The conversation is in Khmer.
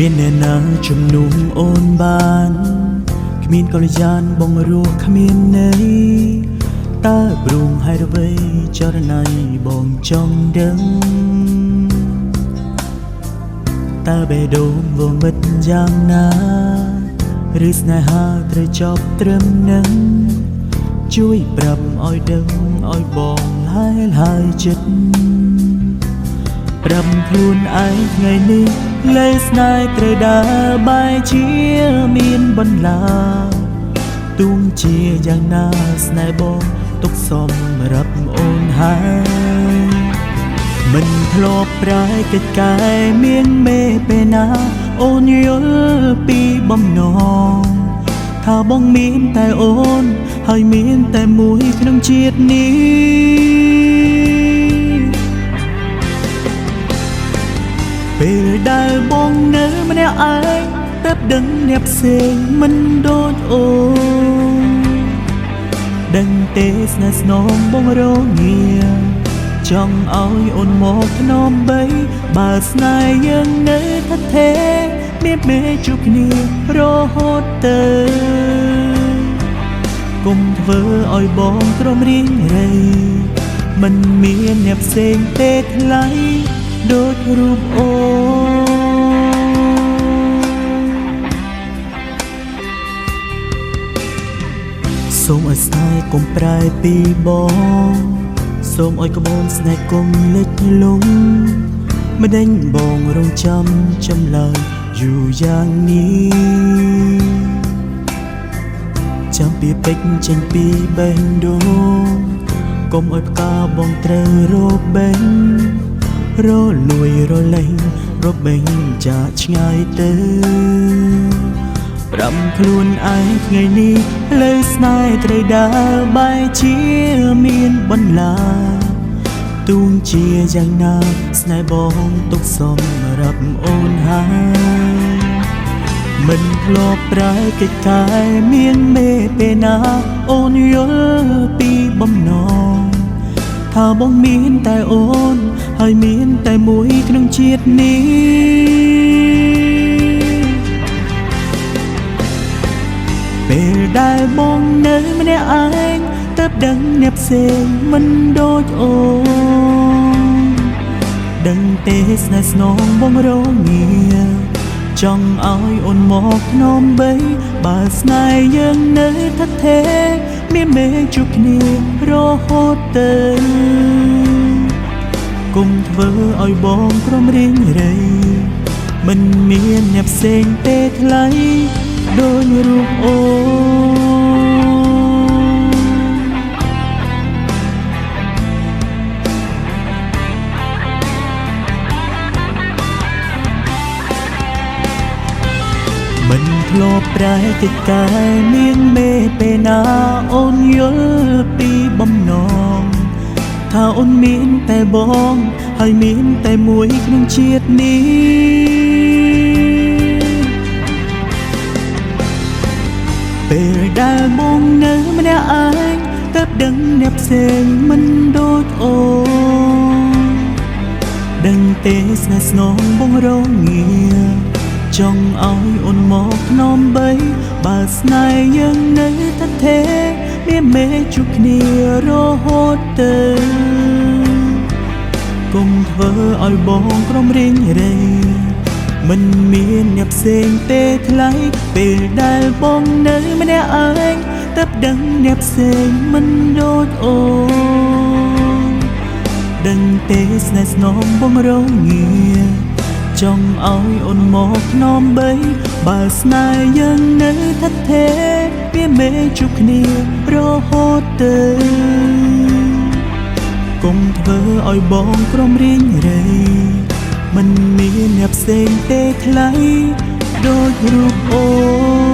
មានអ្នកណាជំនុំអូនបានគ្មានកល្យានបងរស់គ្មានន័យតើព្រួងហើយអ្វីចរណៃបងចង់ដឹងតើបេះដូងវមិតយ៉ាងណាឬស្នេហាត្រូវចប់ត្រឹមនឹងជួយប្រាប់ឲ្យដឹងឲ្យបងហើយចិត្តប្រាប់ខ្លួនឯងថ្ងៃនេះលើស្នេហ៍ត្រូវដើរបែរជាមានបន្លាទោះជាយ៉ាងណាស្នេហ៍បងទុកសម្រាប់អូនហើយមិនធ្លាប់ប្រែកិច្ចការមានមេពេលណាអូនយល់ពីបំណងថាបងមានតែអូនហើយមានតែមួយក្នុងជាតិនេះពេលដែលបងនៅម្នាក់ឯងតែដឹងអ្នកផ្សេងមិនដូចអូនដឹងទេស្នេហ៍ស្នងបងរងាចង់ឲ្យអូនមកធ្នមបីបើស្នេហ៍យើងនៅថថេមានមេជួបគ្នារហូតទៅកុំធ្វើឲ្យបងទ្រាំរៀងរៃមិនមានអ្នកផ្សេងទេថ្លៃដូចរូបអូសូមឲ្យស្នេហ៍កុំប្រែពីបងសូមឲ្យក្បូនស្នេហ៍កុំលិចលង់មិនដេញបងរងចាំចម្លើយយូរយ៉ាងនេះចាំពីពេជ្រចេញពីបេះដូងកុំឲ្យផ្កាបងត្រូវរបេងរលួយរលែងរបេងចាកឆ្ងាយទៅប្រាប់ខ្លួនឯងថ្ងៃនេះលើស្នេហ៍ត្រូវដើរបែរជាមានបន្លាទោះជាយ៉ាងណាស្នេហ៍បងទុកសម្រាប់អូនហើយមិនធ្លាប់ប្រែកិច្ចការមានមេពេលណាអូនយល់ពីបំណងថាបងមានតែអូនហើយមានតែមួយក្នុងជាតិនេះពេលដែលបងនៅម្នាក់ឯងទើបដឹងអ្នកផ្សេងមិនដូចអូនដឹងទេស្នេហ៍ស្នងបងរងាចង់ឲ្យអូនមកធ្នមបីបើស្នេហ៍យើងនៅថថេមានមេជួបគ្នារហូតទៅកុំធ្វើឲ្យបងទ្រាំរៀងរៃមិនមានអ្នកផ្សេងទេថ្លៃដូចរូបអូមិនធ្លាប់ប្រែកិច្ចការមានមេពេលណាអូនយល់ពីបំណងថាអូនមានតែបងហើយមានតែមួយក្នុងជាតិនេះពេលដែលបងនៅម្នាក់ឯងទើបដឹងអ្នកផ្សេងមិនដូចអូនដឹងទេស្នេហ៍ស្នងបងរងាចង់ឲ្យអូនមកធ្នមបីបើស្នេហ៍យើងនៅថថេមានមេជួបគ្នារហូតទៅកុំធ្វើឲ្យបងទ្រាំរៀងរៃមិនមានអ្នកផ្សេងទេថ្លៃពេលដែលបងនៅម្នាក់ឯងទើបដឹងអ្នកផ្សេងមិនដូចអូនដឹងទេស្នេហ៍ស្នងបងរងាចង់ឲ្យអូនមកធ្នមបីបើស្នេហ៍យើងនៅថថេមានមេជួបគ្នារហូតទៅកុំធ្វើឲ្យបងទ្រាំរៀងរៃមិនមានអ្នកផ្សេងទេថ្លៃដូចរូបអូ